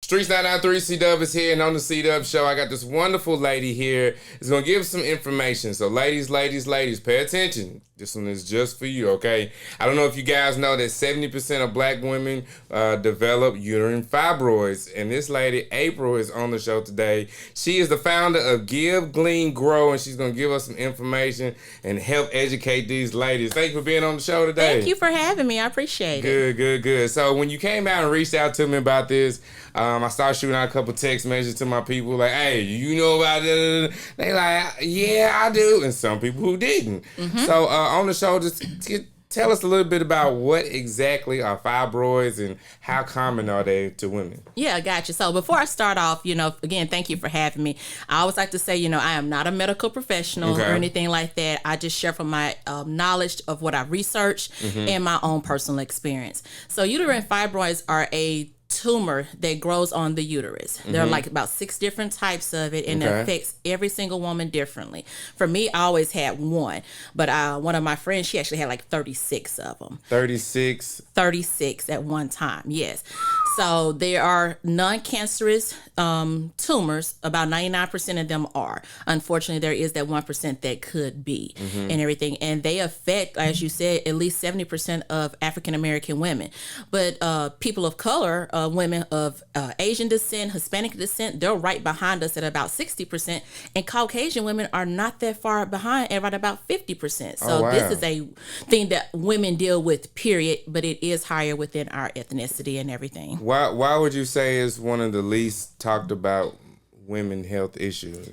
Streets 993 C-Dub is here, and on the C-Dub show, I got this wonderful lady here. It's going to give some information. So ladies, pay attention. This one is just for you, okay? I don't know if you guys know that 70% of black women develop uterine fibroids. And this lady, April, is on the show today. She is the founder of Give Glean Grow, and she's going to give us some information and help educate these ladies. Thank you for being on the show today. Thank you for having me. I appreciate it. Good. So when you came out and reached out to me about this, I started shooting out a couple text messages to my people like, hey, you know about it? They like, yeah, I do. And some people who didn't. Mm-hmm. So on the show, just tell us a little bit about what exactly are fibroids and how common are they to women? Yeah, I got you. So before I start off, again, thank you for having me. I always like to say, I am not a medical professional or anything like that. I just share from my knowledge of what I've researched and my own personal experience. So uterine fibroids are a tumor that grows on the uterus. There are like about 6 different types of it, and it affects every single woman differently. For me, I always had one, but one of my friends, she actually had like 36 of them. 36 at one time, yes. So there are non-cancerous tumors. About 99% of them are. Unfortunately, there is that 1% that could be and everything. And they affect, as you said, at least 70% of African-American women. But people of color, women of Asian descent, Hispanic descent, they're right behind us at about 60%. And Caucasian women are not that far behind at about 50%. So this is a thing that women deal with, period. But it is higher within our ethnicity and everything. Why would you say it's one of the least talked about women health issues?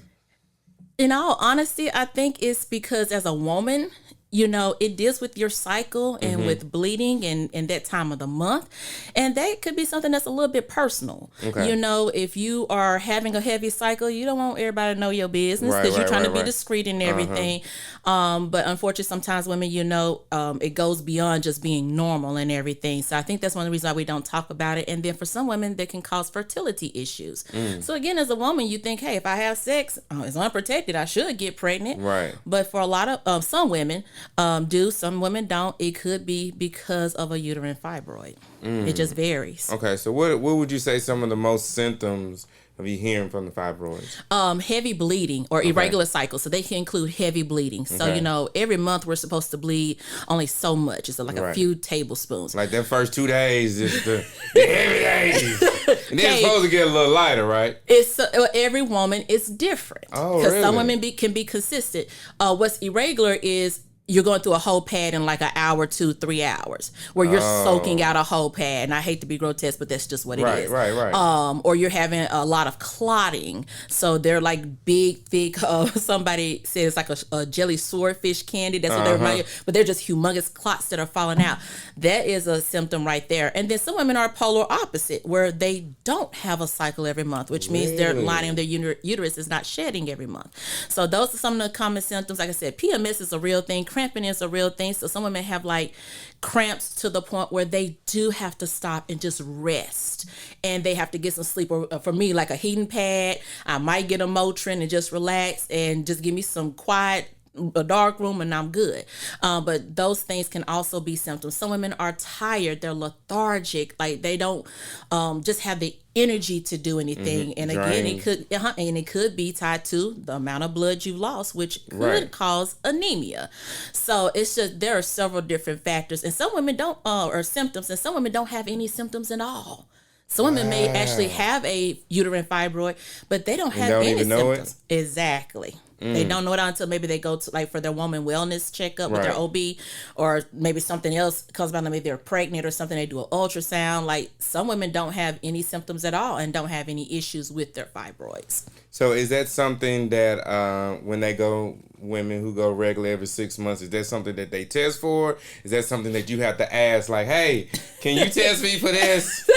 In all honesty, I think it's because as a woman, it deals with your cycle and with bleeding and that time of the month. And that could be something that's a little bit personal. Okay. If you are having a heavy cycle, you don't want everybody to know your business because you're trying to be discreet and everything. But unfortunately, sometimes women, it goes beyond just being normal and everything. So I think that's one of the reasons why we don't talk about it. And then for some women, that can cause fertility issues. So again, as a woman, you think, hey, if I have sex, it's unprotected, I should get pregnant. Right. But for a lot of some women, some women don't. It could be because of a uterine fibroid. It just varies. Okay, so what would you say some of the most symptoms of you hearing from the fibroids? Heavy bleeding or irregular cycles. So they can include heavy bleeding. So, every month we're supposed to bleed only so much. It's like a few tablespoons. Like that first 2 days is the heavy days. And then it's supposed to get a little lighter, right? It's every woman is different. Oh, really? Because some women can be consistent. What's irregular is you're going through a whole pad in like an hour, 2-3 hours, where you're soaking out a whole pad. And I hate to be grotesque, but that's just what it is. Right. Or you're having a lot of clotting. So they're like big, thick, somebody says like a jelly swordfish candy. That's what they remind you. But they're just humongous clots that are falling out. That is a symptom right there. And then some women are polar opposite, where they don't have a cycle every month, which means their lining of their uterus is not shedding every month. So those are some of the common symptoms. Like I said, PMS is a real thing. Cramping is a real thing. So some women have like cramps to the point where they do have to stop and just rest, and they have to get some sleep. Or for me, like a heating pad, I might get a Motrin and just relax and just give me some quiet, a dark room, and I'm good. But those things can also be symptoms. Some women are tired, they're lethargic, like they don't just have the energy to do anything. And again, it could be tied to the amount of blood you lost, which could cause anemia. So it's just, there are several different factors, and some women don't or symptoms, and some women don't have any symptoms at all. Some women may actually have a uterine fibroid, but they don't have any symptoms. Exactly. They don't know it until maybe they go to like for their woman wellness checkup with their OB, or maybe something else comes about. Maybe they're pregnant or something. They do an ultrasound. Like some women don't have any symptoms at all and don't have any issues with their fibroids. So is that something that when they go, women who go regular every 6 months, is that something that they test for? Is that something that you have to ask like, hey, can you test me for this?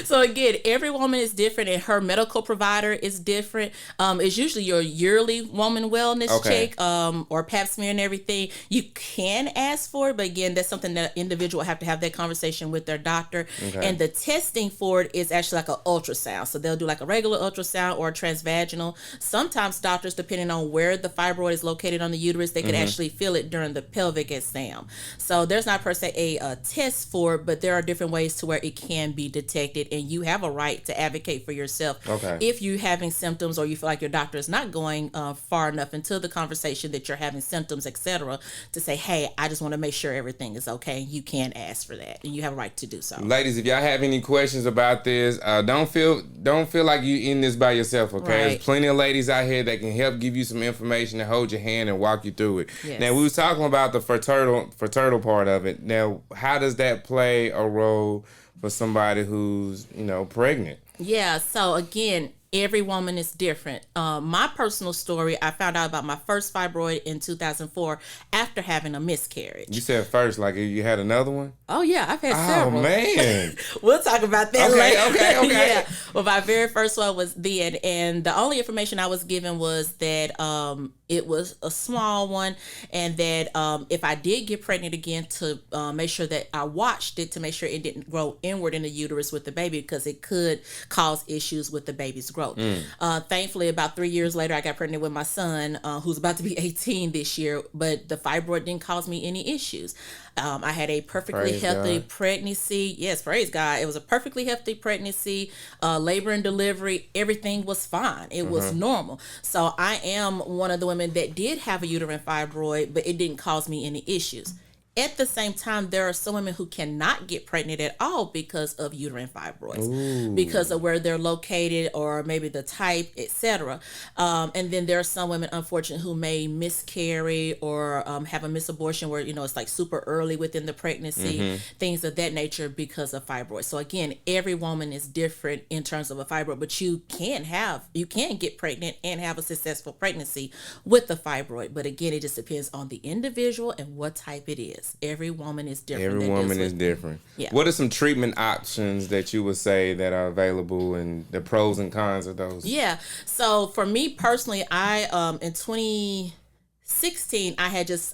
So again, every woman is different, and her medical provider is different. It's usually your yearly woman wellness check, or pap smear and everything. You can ask for it, but again, that's something that an individual have to have that conversation with their doctor. And the testing for it is actually like an ultrasound. So they'll do like a regular ultrasound or a transvaginal. Sometimes doctors, depending on where the fibroid is located on the uterus, they could actually feel it during the pelvic exam. So there's not per se a test for it, but there are different ways to where it can be detected. advocate, and you have a right to advocate for yourself. If you're having symptoms or you feel like your doctor is not going far enough into the conversation that you're having symptoms, etc., to say, hey, I just want to make sure everything is okay. You can ask for that, and you have a right to do so. Ladies, if y'all have any questions about this, don't feel like you in this by yourself, okay? There's plenty of ladies out here that can help give you some information and hold your hand and walk you through it. Yes. Now, we was talking about the fertile part of it. Now, how does that play a role for somebody who's, pregnant? Yeah, so again, every woman is different. My personal story, I found out about my first fibroid in 2004 after having a miscarriage. You said first, like you had another one? Oh, yeah, I've had several. Oh, man. We'll talk about that later. Okay. Yeah. Well, my very first one was then, and the only information I was given was that it was a small one, and that if I did get pregnant again, to make sure that I watched it to make sure it didn't grow inward in the uterus with the baby, because it could cause issues with the baby's growth. Thankfully, about 3 years later, I got pregnant with my son, who's about to be 18 this year, but the fibroid didn't cause me any issues. I had a perfectly healthy pregnancy. Yes, praise God. It was a perfectly healthy pregnancy, labor and delivery. Everything was fine. It was normal. So I am one of the women that did have a uterine fibroid, but it didn't cause me any issues. At the same time, there are some women who cannot get pregnant at all because of uterine fibroids, because of where they're located or maybe the type, etc. And then there are some women, unfortunately, who may miscarry or have a misabortion where, it's like super early within the pregnancy, things of that nature because of fibroids. So again, every woman is different in terms of a fibroid, but you can get pregnant and have a successful pregnancy with the fibroid. But again, it just depends on the individual and what type it is. Every woman is different. Every woman is different. Yeah. What are some treatment options that you would say that are available, and the pros and cons of those? Yeah. So for me personally, I in 2017, I had I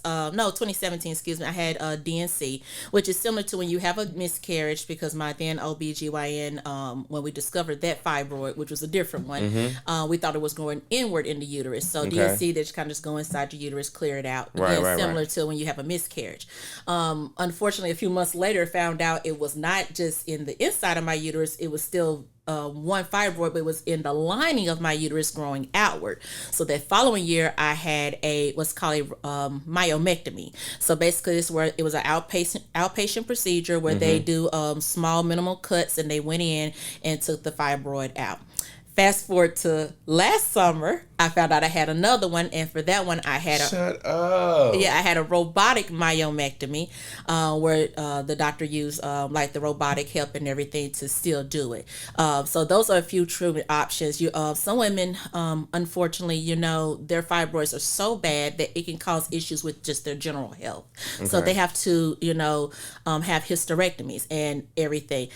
had DNC, which is similar to when you have a miscarriage, because my then OBGYN, when we discovered that fibroid, which was a different one, we thought it was going inward in the uterus. So DNC, they just kind of just go inside your uterus, clear it out. Similar to when you have a miscarriage. Unfortunately, a few months later, found out it was not just in the inside of my uterus, it was still one fibroid, but it was in the lining of my uterus growing outward. So that following year, I had what's called a myomectomy. So basically, this where it was an outpatient procedure where they do small minimal cuts, and they went in and took the fibroid out. Fast forward to last summer, I found out I had another one, and for that one, I had I had a robotic myomectomy, where the doctor used like the robotic help and everything to still do it. So those are a few treatment options. Some women, unfortunately, their fibroids are so bad that it can cause issues with just their general health. So they have to, have hysterectomies and everything.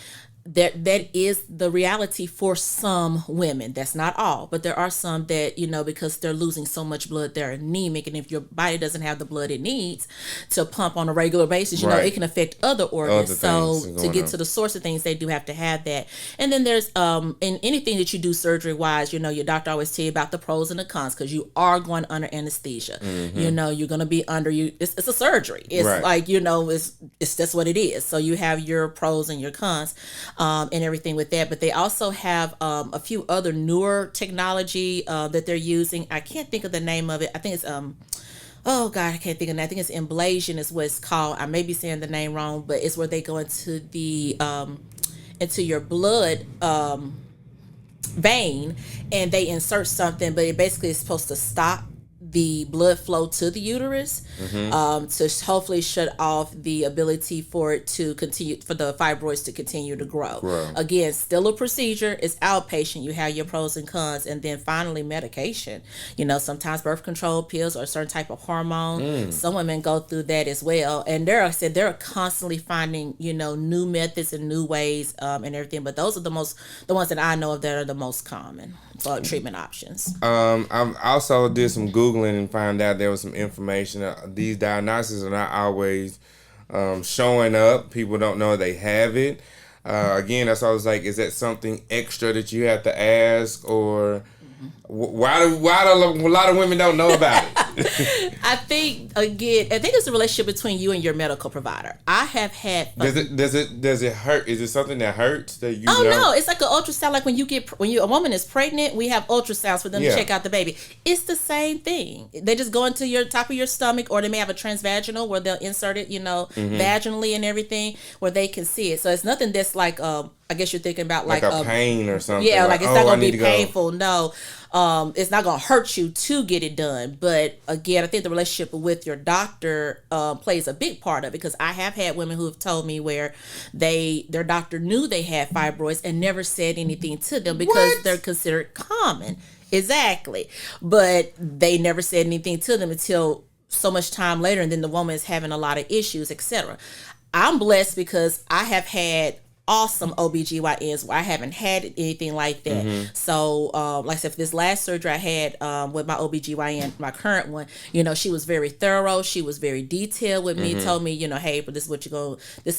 That is the reality for some women. That's not all, but there are some that, because they're losing so much blood, they're anemic, and if your body doesn't have the blood it needs to pump on a regular basis, it can affect other organs. So to get to the source of things, they do have to have that. And then there's in anything that you do surgery wise, your doctor always tell you about the pros and the cons, because you are going under anesthesia. You're going to be under it's a surgery. It's like, it's that's what it is. So you have your pros and your cons. And everything with that, but they also have a few other newer technology that they're using. I can't think of the name of it. I think it's oh God, I can't think of it. I think it's ablation is what it's called. I may be saying the name wrong, but it's where they go into the into your blood vein, and they insert something, but it basically is supposed to stop the blood flow to the uterus, to hopefully shut off the ability for it to continue, for the fibroids to continue to grow. Again, still a procedure. It's outpatient. You have your pros and cons, and then finally medication. Sometimes birth control pills or a certain type of hormone. Some women go through that as well, and they're constantly finding new methods and new ways and everything. But those are the ones that I know of that are the most common treatment options. I also did some Googling and found out there was some information. These diagnoses are not always showing up. People don't know they have it. Again, that's always like, is that something extra that you have to ask, or why do a lot of women don't know about it? I think it's a relationship between you and your medical provider. I have had. Does it hurt? Is it something that hurts that you? Oh no, it's like an ultrasound. Like when a woman is pregnant, we have ultrasounds for them to check out the baby. It's the same thing. They just go into your top of your stomach, or they may have a transvaginal where they'll insert it, vaginally and everything, where they can see it. So it's nothing that's like I guess you're thinking about like a pain or something. Yeah, like it's not going to be painful. No, it's not going to hurt you to get it done. But again, I think the relationship with your doctor plays a big part of it, because I have had women who have told me where their doctor knew they had fibroids and never said anything to them because they're considered common. Exactly. But they never said anything to them until so much time later, and then the woman is having a lot of issues, etc. I'm blessed because I have had awesome OBGYNs where I haven't had anything like that. Mm-hmm. So, like I said, for this last surgery I had with my OBGYN, my current one, she was very thorough. She was very detailed with me, told me, hey, but this is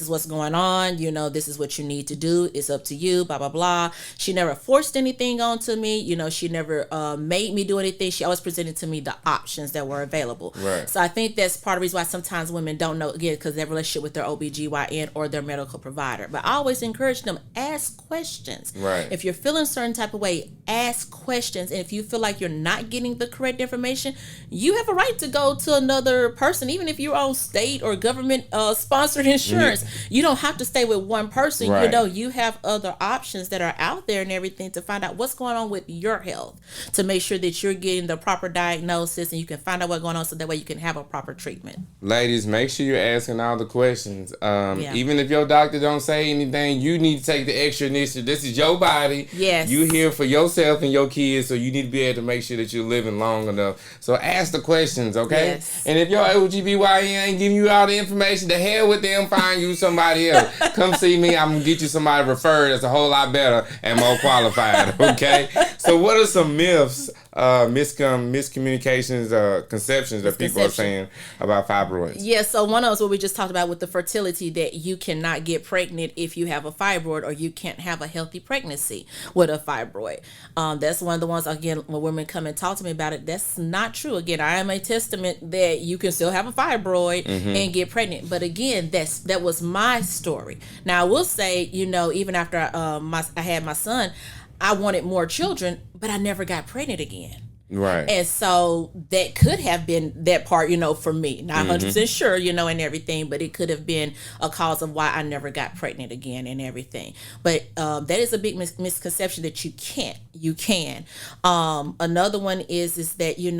what's going on. This is what you need to do. It's up to you, blah, blah, blah. She never forced anything onto me. She never made me do anything. She always presented to me the options that were available. Right. So I think that's part of the reason why sometimes women don't know, again, because their relationship with their OBGYN or their medical provider. But I always encourage them, ask questions. Right. If you're feeling a certain type of way, ask questions. And if you feel like you're not getting the correct information, you have a right to go to another person, even if you're on state or government sponsored insurance. You don't have to stay with one person. Right. You have other options that are out there and everything to find out what's going on with your health, to make sure that you're getting the proper diagnosis and you can find out what's going on, so that way you can have a proper treatment. Ladies, make sure you're asking all the questions. Even if your doctor don't say anything, you need to take the extra initiative. This is your body. Yes. You here for yourself and your kids, so you need to be able to make sure that you're living long enough. So ask the questions, okay? Yes. And if your OBGYN ain't giving you all the information, the hell with them, find you somebody else. Come see me. I'm going to get you somebody referred that's a whole lot better and more qualified, okay? So what are some myths, miscommunications, conceptions that people are saying about fibroids? Yeah, so one of those what we just talked about with the fertility, that you cannot get pregnant if you have a fibroid, or you can't have a healthy pregnancy with a fibroid. That's one of the ones, again, when women come and talk to me about it, that's not true. Again, I am a testament that you can still have a fibroid and get pregnant. But again, that was my story. Now, I will say, even after I had my son, I wanted more children, but I never got pregnant again. Right. And so that could have been that part, for me. Not 100% sure, and everything, but it could have been a cause of why I never got pregnant again and everything. But that is a big misconception that you can't. You can. Another one is that, you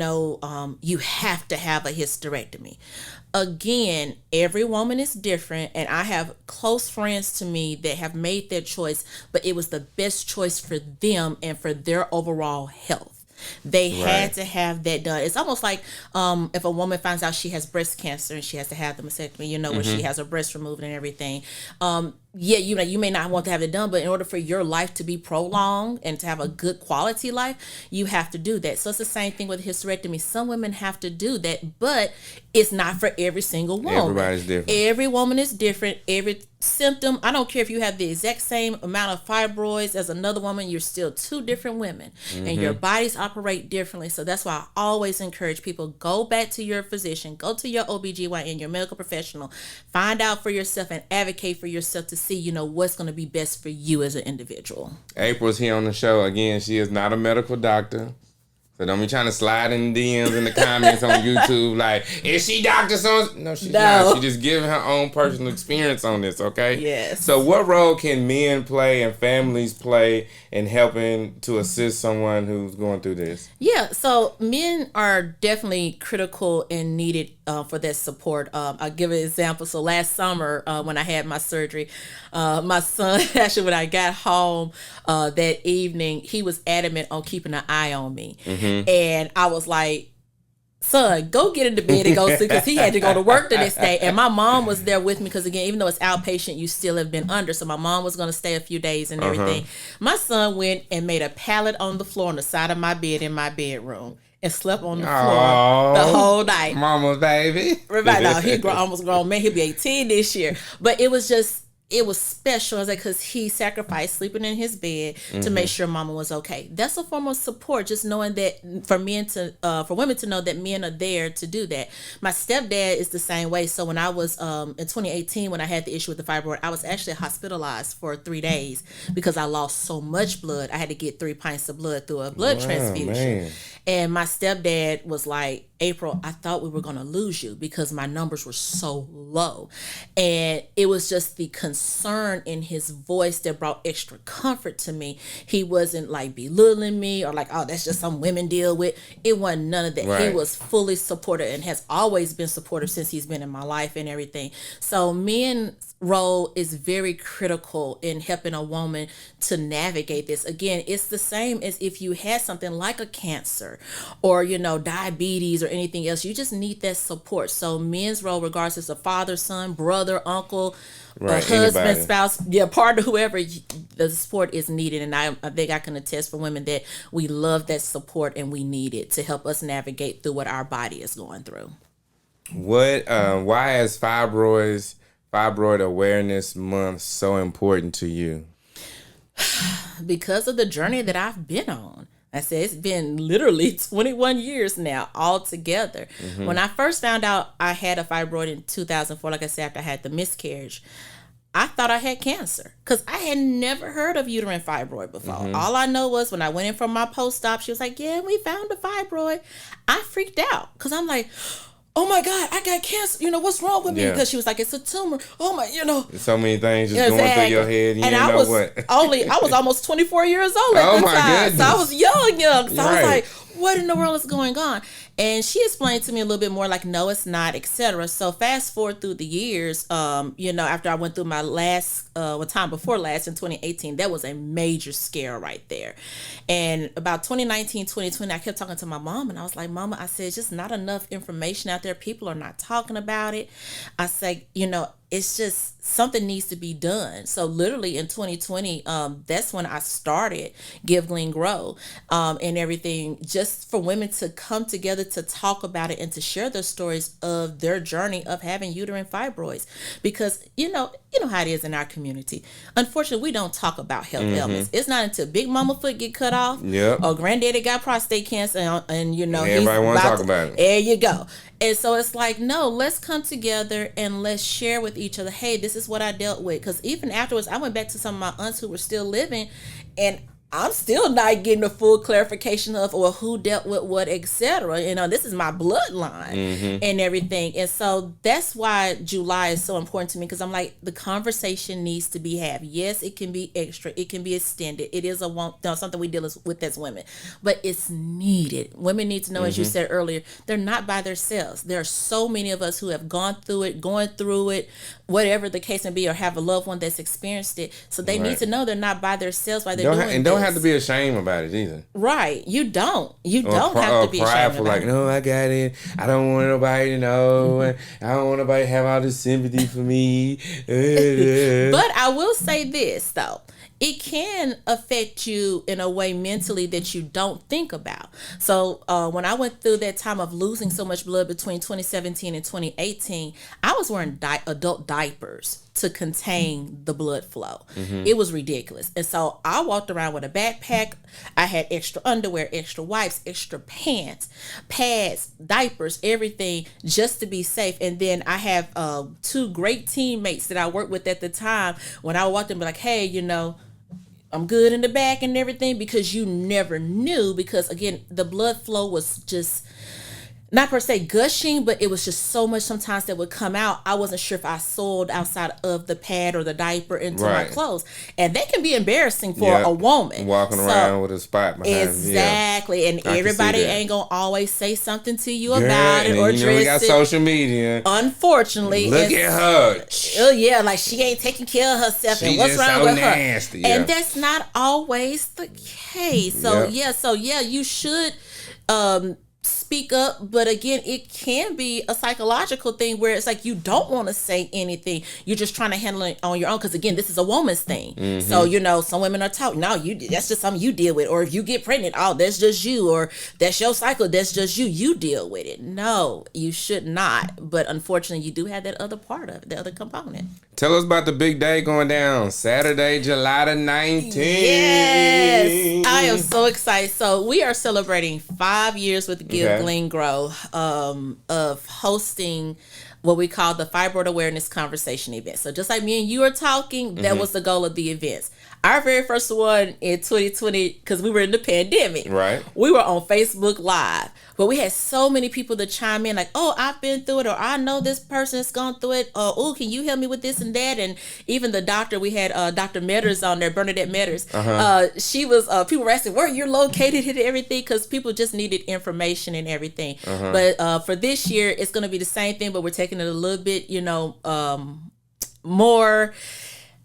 have to have a hysterectomy. Again, every woman is different, and I have close friends to me that have made their choice, but it was the best choice for them and for their overall health. They had to have that done. It's almost like if a woman finds out she has breast cancer and she has to have the mastectomy, where she has her breast removed and everything. You may not want to have it done, but in order for your life to be prolonged and to have a good quality life, you have to do that. So it's the same thing with hysterectomy. Some women have to do that, but it's not for every single woman. Everybody's different. Every woman is different. Every symptom, I don't care if you have the exact same amount of fibroids as another woman, you're still two different women, and your bodies operate differently. So that's why I always encourage people, go back to your physician, go to your OBGYN, your medical professional, find out for yourself and advocate for yourself to see, what's going to be best for you as an individual. April's here on the show. Again, she is not a medical doctor. So don't be trying to slide in the DMs in the comments on YouTube like, is she Dr. So? No, she's not. She's just giving her own personal experience on this, okay? Yes. So what role can men play and families play in helping to assist someone who's going through this? Yeah, so men are definitely critical and needed for that support. I'll give an example. So last summer when I had my surgery, my son, actually when I got home that evening, he was adamant on keeping an eye on me. And I was like, son, go get into bed and go sleep, because he had to go to work the next day. And my mom was there with me because, again, even though it's outpatient, you still have been under. So my mom was going to stay a few days and everything. My son went and made a pallet on the floor on the side of my bed in my bedroom and slept on the floor the whole night. Mama's baby. Right now, he's almost grown man. He'll be 18 this year. But it was just, it was special, as because he sacrificed sleeping in his bed to make sure mama was okay. That's a form of support, just knowing that for women to know that men are there to do that. My stepdad is the same way. So when I was in 2018, when I had the issue with the fibroid, I was actually hospitalized for 3 days because I lost so much blood. I had to get 3 pints of blood through a blood transfusion. Man. And my stepdad was like, April, I thought we were going to lose you because my numbers were so low. And it was just the concern in his voice that brought extra comfort to me. He wasn't like belittling me or like, oh, that's just some women deal with. It wasn't none of that. Right. He was fully supportive and has always been supportive since he's been in my life and everything. So men's role is very critical in helping a woman to navigate this. Again, it's the same as if you had something like a cancer or, diabetes or anything else. You just need that support. So men's role, regardless of father, son, brother, uncle, husband, anybody. Spouse, partner, whoever, the support is needed. And I think I can attest for women that we love that support and we need it to help us navigate through what our body is going through. Why is Fibroid Awareness Month so important to you? Because of the journey that I've been on. I said it's been literally 21 years now altogether. Mm-hmm. When I first found out I had a fibroid in 2004, like I said, after I had the miscarriage, I thought I had cancer because I had never heard of uterine fibroid before. Mm-hmm. All I know was when I went in for my post-op, she was like, yeah, we found a fibroid. I freaked out because I'm like, oh my God, I got cancer. What's wrong with me? Because she was like, it's a tumor. Oh my, so many things just going through your head. You didn't know what. I was almost 24 years old at the time. Goodness. So I was young. So I was like, what in the world is going on? And she explained to me a little bit more like, no, it's not, etc. So fast forward through the years, after I went through my last, time before last in 2018, that was a major scare right there. And about 2019, 2020, I kept talking to my mom and I was like, Mama, I said, it's just not enough information out there. People are not talking about it. I said, it's just something needs to be done. So literally in 2020, that's when I started Give Glean Grow and everything, just for women to come together to talk about it and to share their stories of their journey of having uterine fibroids. Because, you know how it is in our community. Unfortunately, we don't talk about health ailments. It's not until Big Mama foot get cut off or granddaddy got prostate cancer and everybody want to talk about it. There you go. And so it's like, no, let's come together and let's share with each other, hey, this is what I dealt with. Because even afterwards, I went back to some of my aunts who were still living, and I'm still not getting a full clarification of or who dealt with what, etc. This is my bloodline and everything. And so that's why July is so important to me, because I'm like, the conversation needs to be had. Yes, it can be extra. It can be extended. It is something we deal with as women, but it's needed. Women need to know, as you said earlier, they're not by themselves. There are so many of us who have gone through it, going through it, whatever the case may be, or have a loved one that's experienced it. So they need to know they're not by themselves while they're doing it. Don't have to be ashamed about it either. Right. You don't have to be ashamed about it. No, I got it. I don't want nobody to know. I don't want nobody to have all this sympathy for me. But I will say this, though. It can affect you in a way mentally that you don't think about. So when I went through that time of losing so much blood between 2017 and 2018, I was wearing adult diapers to contain the blood flow. It was ridiculous. And so I walked around with a backpack. I had extra underwear, extra wipes, extra pants, pads, diapers, everything just to be safe. And then I have 2 great teammates that I worked with at the time. When I walked in, be like, hey, I'm good in the back and everything, because you never knew, because again, the blood flow was just not per se gushing, but it was just so much sometimes that would come out. I wasn't sure if I soiled outside of the pad or the diaper into my clothes. And that can be embarrassing for a woman. Walking around with a spot behind. Exactly. And everybody ain't going to always say something to you about it or address it. We got social media. Unfortunately. Look at her. Oh, yeah. Like she ain't taking care of herself. She and what's just wrong so with nasty. her? And that's not always the case. So, you should speak up, but again, it can be a psychological thing where it's like you don't want to say anything. You're just trying to handle it on your own because again, this is a woman's thing. Mm-hmm. So some women are taught, no, that's just something you deal with. Or if you get pregnant, oh, that's just you. Or that's your cycle, that's just you. You deal with it. No, you should not. But unfortunately, you do have that other part of it, the other component. Tell us about the big day going down Saturday, July the 19th. Yes, I am so excited. So we are celebrating 5 years with Give Glean Grow of hosting what we call the Fibroid Awareness Conversation event. So just like me and you are talking, that was the goal of the events. Our very first one in 2020, because we were in the pandemic. Right. We were on Facebook Live. But we had so many people to chime in like, oh, I've been through it, or I know this person has gone through it, or oh, can you help me with this and that? And even the doctor, we had Dr. Metters on there, Bernadette Metters. She was, people were asking where you're located and everything, because people just needed information and everything. But for this year, it's going to be the same thing, but we're taking it a little bit,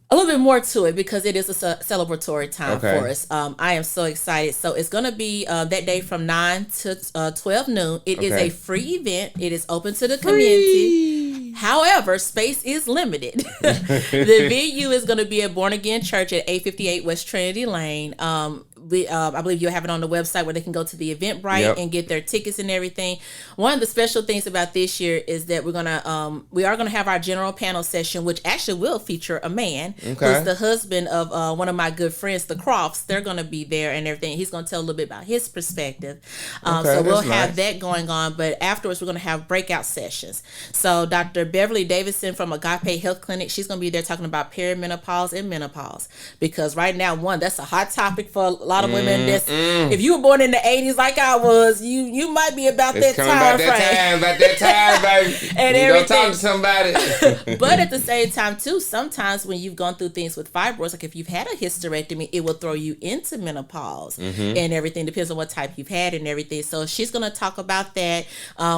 a little bit more to it because it is a celebratory time for us. I am so excited. So it's going to be that day from 9 to 12 noon. It is a free event. It is open to the community. However, space is limited. The venue is going to be at Born Again Church at 858 West Trinity Lane. I believe you'll have it on the website where they can go to the Eventbrite and get their tickets and everything. One of the special things about this year is that we are gonna have our general panel session, which actually will feature a man who's the husband of one of my good friends, the Crofts. They're gonna be there and everything. He's gonna tell a little bit about his perspective. So we'll have that going on. But afterwards, we're gonna have breakout sessions. So Dr. Beverly Davidson from Agape Health Clinic, she's gonna be there talking about perimenopause and menopause, because right now, that's a hot topic for a lot of women. If you were born in the 80s like I was, you might be about that time frame. About that time, baby. And you everything. Go talk to somebody. But at the same time, too, sometimes when you've gone through things with fibroids, like if you've had a hysterectomy, it will throw you into menopause and everything. Depends on what type you've had and everything. So she's going to talk about that.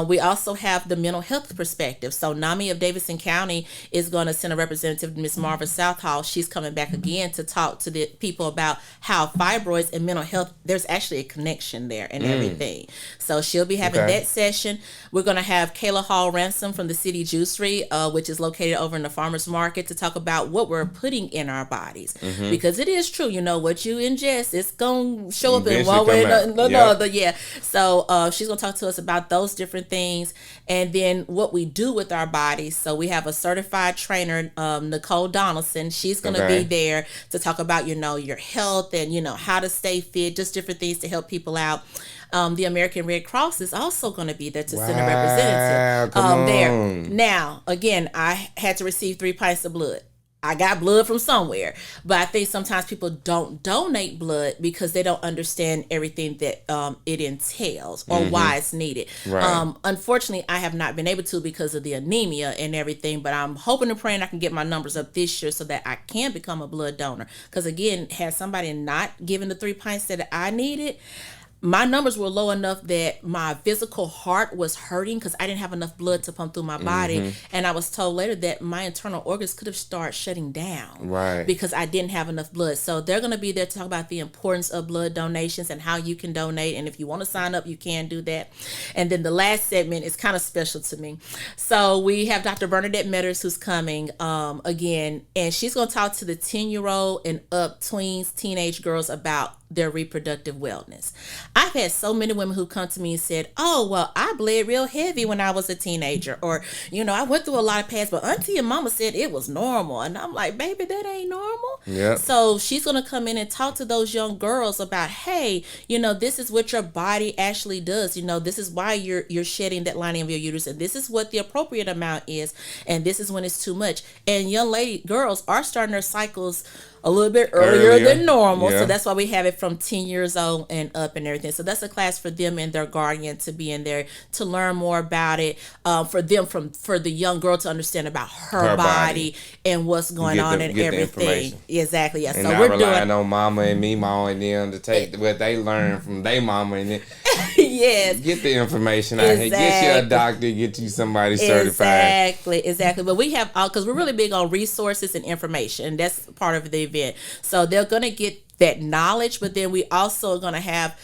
We also have the mental health perspective. So NAMI of Davidson County is going to send a representative, Miss Marva Southall. She's coming back again to talk to the people about how fibroids and mental health, there's actually a connection there and everything. So she'll be having that session. We're going to have Kayla Hall Ransom from the City Juicery, which is located over in the farmers market, to talk about what we're putting in our bodies. Because it is true, what you ingest, it's going to show up in one way or another. Yeah. So she's going to talk to us about those different things, and then what we do with our bodies. So we have a certified trainer, Nicole Donaldson. She's going to be there to talk about, your health and, how to stay fit, just different things to help people out. The American Red Cross is also going to be there to send a representative there. Now, again, I had to receive 3 pints of blood. I got blood from somewhere, but I think sometimes people don't donate blood because they don't understand everything that it entails or why it's needed. Right. Unfortunately, I have not been able to because of the anemia and everything, but I'm hoping and praying I can get my numbers up this year so that I can become a blood donor. Because again, had somebody not given the 3 pints that I needed, my numbers were low enough that my physical heart was hurting because I didn't have enough blood to pump through my body. And I was told later that my internal organs could have started shutting down because I didn't have enough blood. So they're going to be there to talk about the importance of blood donations and how you can donate. And if you want to sign up, you can do that. And then the last segment is kind of special to me. So we have Dr. Bernadette Metters who's coming again, and she's going to talk to the 10-year-old and up tweens, teenage girls about their reproductive wellness. I've had so many women who come to me and said, oh, well, I bled real heavy when I was a teenager. Or, I went through a lot of pads, but auntie and mama said it was normal. And I'm like, baby, that ain't normal. Yep. So she's going to come in and talk to those young girls about, hey, this is what your body actually does. This is why you're shedding that lining of your uterus. And this is what the appropriate amount is. And this is when it's too much. And girls are starting their cycles a little bit earlier than normal. So that's why we have it from 10 years old and up and everything. So that's a class for them and their guardian to be in there to learn more about it, for the young girl to understand about her body and what's going on and everything. Exactly. Yeah. And so not we're relying on mama and me, mama and them to take what they learn from their mama and them. Yes. Get the information out here. Get you a doctor. Get you somebody certified. Exactly. But we have because we're really big on resources and information. And that's part of the event. So they're going to get that knowledge, but then we also are going to have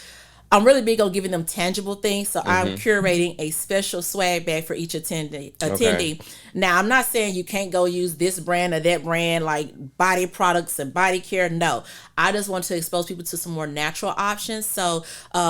I'm really big on giving them tangible things. So I'm curating a special swag bag for each attendee. Okay. Now, I'm not saying you can't go use this brand or that brand, like body products and body care. No, I just want to expose people to some more natural options. So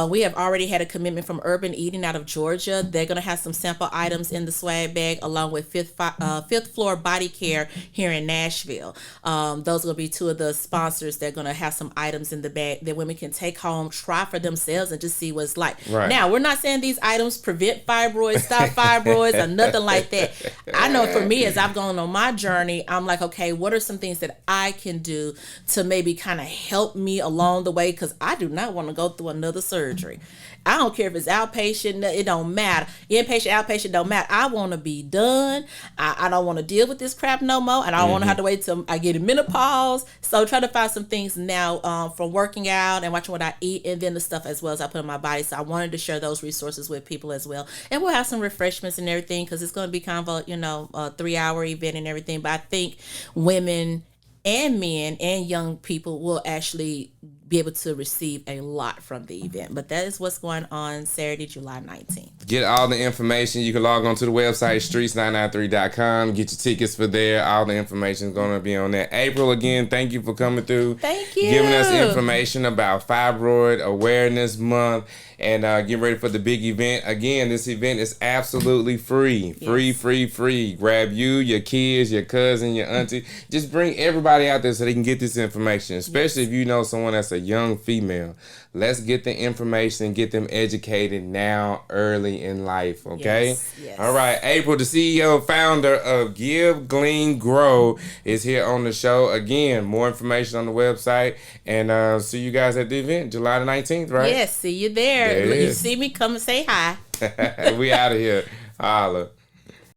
we have already had a commitment from Urban Eating out of Georgia. They're going to have some sample items in the swag bag, along with Fifth Floor Body Care here in Nashville. Those will be two of the sponsors. They're going to have some items in the bag that women can take home, try for themselves, and just see what it's like. Right. Now, we're not saying these items prevent fibroids, stop fibroids, or nothing like that. I know for me, as I've gone on my journey, I'm like, okay, what are some things that I can do to maybe kind of help me along the way? Because I do not want to go through another surgery. I don't care if it's outpatient, it don't matter. Inpatient, outpatient, don't matter. I want to be done. I don't want to deal with this crap no more. And I don't want to have to wait till I get in menopause. So try to find some things now from working out and watching what I eat, and then the stuff as well as I put in my body. So I wanted to share those resources with people as well. And we'll have some refreshments and everything, because it's going to be kind of a, a 3-hour event and everything. But I think women and men and young people will actually be able to receive a lot from the event. But that is what's going on Saturday, July 19th. Get all the information. You can log on to the website, streets993.com. Get your tickets for there. All the information is going to be on there. April, again, thank you for coming through. Thank you. Giving us information about Fibroid Awareness Month. And get ready for the big event. Again, this event is absolutely free. Yes. Free. Grab you, your kids, your cousin, your auntie. Just bring everybody out there so they can get this information, especially if you know someone that's a young female. Let's get the information, get them educated now, early in life, okay? Yes. All right, April, the CEO, founder of Give Glean Grow, is here on the show. Again, more information on the website. And see you guys at the event, July the 19th, right? Yes, see you there. You see me, come and say hi. We out of here. Holla.